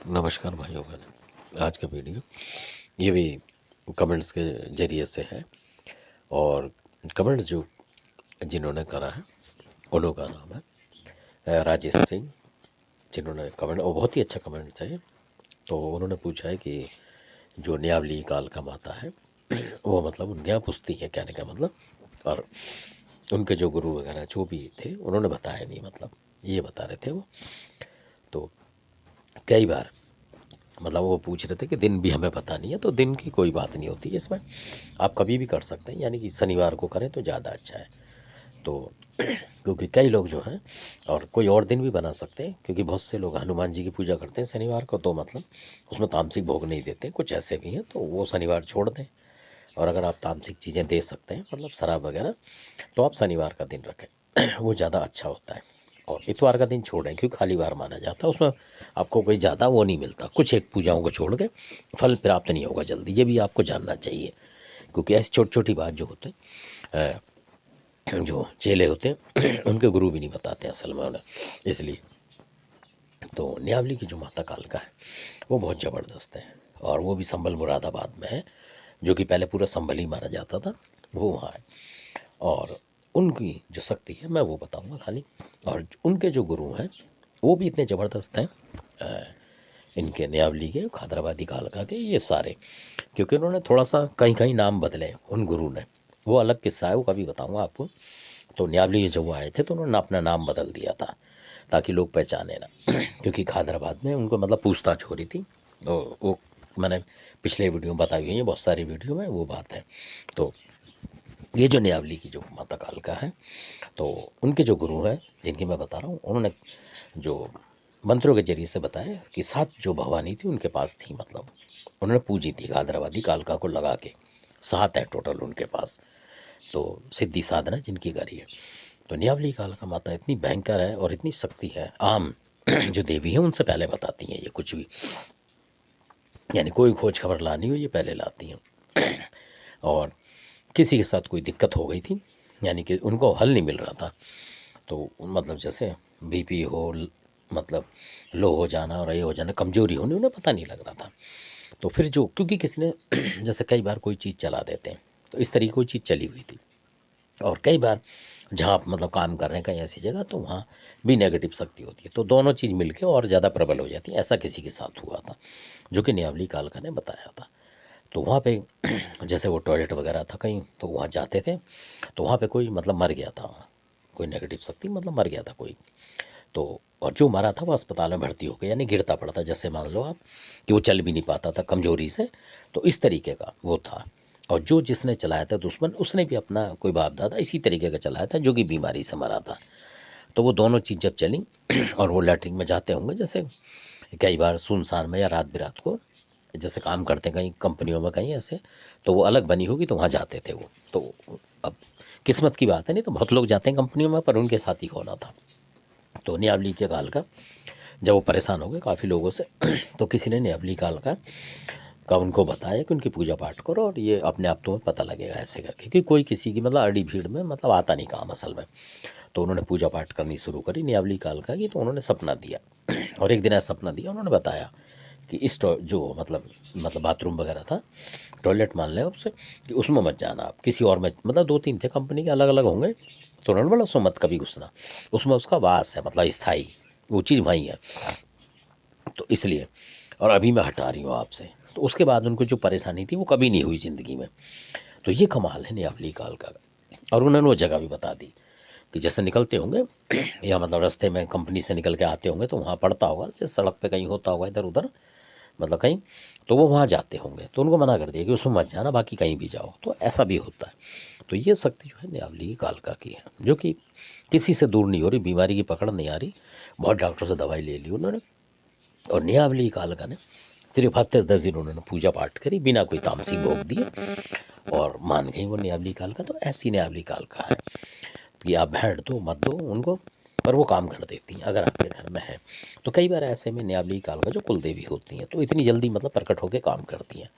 नमस्कार भाइयों बहनों। आज का वीडियो ये भी कमेंट्स के ज़रिए से है और कमेंट्स जो जिन्होंने करा है उन्हों का नाम है राजेश सिंह, जिन्होंने कमेंट और बहुत ही अच्छा कमेंट है। तो उन्होंने पूछा है कि जो न्यावली काल का माता है वो मतलब उनके यहाँ पुछती है, कहने का मतलब। और उनके जो गुरु वगैरह जो भी थे उन्होंने बताया नहीं, मतलब ये बता रहे थे वो। तो कई बार मतलब वो पूछ रहे थे कि दिन भी हमें पता नहीं है, तो दिन की कोई बात नहीं होती है इसमें, आप कभी भी कर सकते हैं, यानी कि शनिवार को करें तो ज़्यादा अच्छा है। तो क्योंकि कई लोग जो हैं, और कोई और दिन भी बना सकते हैं, क्योंकि बहुत से लोग हनुमान जी की पूजा करते हैं शनिवार को, तो मतलब उसमें तामसिक भोग नहीं देते, कुछ ऐसे भी हैं, तो वो शनिवार छोड़ दें। और अगर आप तामसिक चीज़ें दे सकते हैं, मतलब शराब वगैरह, तो आप शनिवार का दिन रखें वो ज़्यादा अच्छा होता है। और इतवार का दिन छोड़ें, क्योंकि खाली वार माना जाता है, उसमें आपको कोई ज़्यादा वो नहीं मिलता, कुछ एक पूजाओं को छोड़ के फल प्राप्त नहीं होगा जल्दी, ये भी आपको जानना चाहिए। क्योंकि ऐसी छोटी छोटी बात जो होते हैं, जो चेले होते हैं उनके गुरु भी नहीं बताते असल में उन्हें, इसलिए। तो न्यावली की जो माता कालका है वो बहुत ज़बरदस्त है, और वो भी संभल मुरादाबाद में है, जो कि पहले पूरा संभल ही माना जाता था, वो वहाँ है। और उनकी जो शक्ति है मैं वो बताऊंगा खाली। और उनके जो गुरु हैं वो भी इतने ज़बरदस्त हैं, इनके न्यावली के, खादराबादी कालका के, ये सारे। क्योंकि उन्होंने थोड़ा सा कहीं कहीं नाम बदले उन गुरु ने, वो अलग किस्सा है, वो कभी बताऊंगा आपको। तो न्यावली जब वो आए थे तो उन्होंने अपना नाम बदल दिया था, ताकि लोग पहचाने ना क्योंकि खादराबाद में उनको मतलब पूछताछ हो रही थी। तो वो मैंने पिछले वीडियो में बताई हुई है, बहुत सारी वीडियो में वो बात है। तो ये जो न्यावली की जो माता कालका है, तो उनके जो गुरु हैं जिनकी मैं बता रहा हूँ, उन्होंने जो मंत्रों के जरिए से बताया कि 7 जो भवानी थी उनके पास थी, मतलब उन्होंने पूजी थी हैदराबादी कालका को लगा के, 7 है टोटल उनके पास। तो सिद्धि साधना जिनकी करी है। तो न्यावली कालका माता इतनी भयंकर है और इतनी शक्ति है, आम जो देवी है उनसे पहले बताती हैं ये कुछ भी, यानी कोई खोज खबर लानी हो ये पहले लाती हैं। और किसी के साथ कोई दिक्कत हो गई थी, यानी कि उनको हल नहीं मिल रहा था, तो मतलब जैसे बीपी हो, मतलब लो हो जाना और ये हो जाना, कमजोरी होनी, उन्हें पता नहीं लग रहा था। तो फिर जो, क्योंकि किसी ने जैसे कई बार कोई चीज़ चला देते हैं, तो इस तरीके कोई चीज़ चली हुई थी। और कई बार जहाँ आप मतलब काम कर रहे हैं कहीं ऐसी जगह, तो वहाँ भी नेगेटिव शक्ति होती है, तो दोनों चीज़ मिलके और ज़्यादा प्रबल हो जाती है। ऐसा किसी के साथ हुआ था, जो कि न्यावली कालका ने बताया था। तो वहाँ पे जैसे वो टॉयलेट वगैरह था कहीं, तो वहाँ जाते थे, तो वहाँ पे कोई मतलब मर गया था, कोई नेगेटिव शक्ति, मतलब मर गया था कोई। तो और जो मरा था वो अस्पताल में भर्ती हो गया, यानी गिरता पड़ा था, जैसे मान लो आप कि वो चल भी नहीं पाता था कमज़ोरी से, तो इस तरीके का वो था। और जो जिसने चलाया था दुश्मन, उसने भी अपना कोई बाप दादा इसी तरीके का चलाया था, जो कि बीमारी से मरा था। तो वो दोनों चीज़ जब चली और वो लैट्रिन में जाते होंगे, जैसे कई बार सुनसान में या रात बिरात को, जैसे काम करते हैं कहीं कंपनियों में कहीं ऐसे, तो वो अलग बनी होगी तो वहाँ जाते थे वो। तो अब किस्मत की बात है, नहीं तो बहुत लोग जाते हैं कंपनियों में, पर उनके साथ ही होना था। तो न्यावली के काल का जब वो परेशान हो गए काफ़ी लोगों से तो किसी ने न्यावली काल का उनको बताया कि उनकी पूजा पाठ करो, और ये अपने आप तुम्हें पता लगेगा ऐसे करके, क्योंकि कोई किसी की मतलब अड़ी भीड़ में मतलब आता नहीं काम असल में। तो उन्होंने पूजा पाठ करनी शुरू करी न्यावली कालका की। तो उन्होंने सपना दिया और एक दिन ऐसा सपना दिया, उन्होंने बताया कि इस जो मतलब बाथरूम वगैरह था, टॉयलेट मान लें उससे, कि उसमें मत जाना आप, किसी और में, मतलब 2-3 थे कंपनी के, अलग अलग होंगे। तो उन्होंने बोला उसमें मत कभी घुसना, उसमें उसका वास है, मतलब स्थाई, वो चीज़ वहीं है, तो इसलिए, और अभी मैं हटा रही हूँ आपसे। तो उसके बाद उनको जो परेशानी थी वो कभी नहीं हुई ज़िंदगी में। तो ये कमाल है न्यावली काल का। और उन्होंने वो जगह भी बता दी कि जैसे निकलते होंगे या मतलब रास्ते में कंपनी से निकल के आते होंगे, तो वहाँ पड़ता होगा, जैसे सड़क पे कहीं होता होगा इधर उधर, मतलब कहीं, तो वो वहाँ जाते होंगे, तो उनको मना कर दिया कि उसमें मत जाना, बाकी कहीं भी जाओ। तो ऐसा भी होता है। तो ये शक्ति जो है न्यावली की कालका की है, जो कि किसी से दूर नहीं हो रही, बीमारी की पकड़ नहीं आ रही, बहुत डॉक्टर से दवाई ले ली उन्होंने। और न्यावली कालका ने सिर्फ हफ्ते 10 दिन उन्होंने पूजा पाठ करी बिना कोई तामसिक भोग दिए, और मान गई वो न्यावली कालका। तो ऐसी न्यावली कालका है कि आप भेंट दो मत दो उनको, पर वो काम कर देती हैं अगर आपके घर में है। तो कई बार ऐसे में न्यावली काल का जो कुल देवी होती हैं तो इतनी जल्दी मतलब प्रकट होकर काम करती हैं,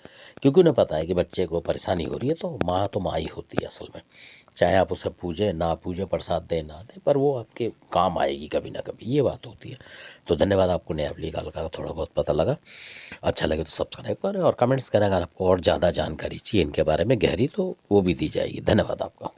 क्योंकि उन्हें पता है कि बच्चे को परेशानी हो रही है। तो माँ ही होती है असल में, चाहे आप उसे पूजें ना पूजें, प्रसाद दें ना दें, पर वो आपके काम आएगी कभी ना कभी, ये बात होती है। तो धन्यवाद, आपको न्यावली काल का थोड़ा बहुत पता लगा। अच्छा लगे तो सब्सक्राइब करें और कमेंट्स करें। अगर आपको और ज़्यादा जानकारी चाहिए इनके बारे में गहरी, तो वो भी दी जाएगी। धन्यवाद आपका।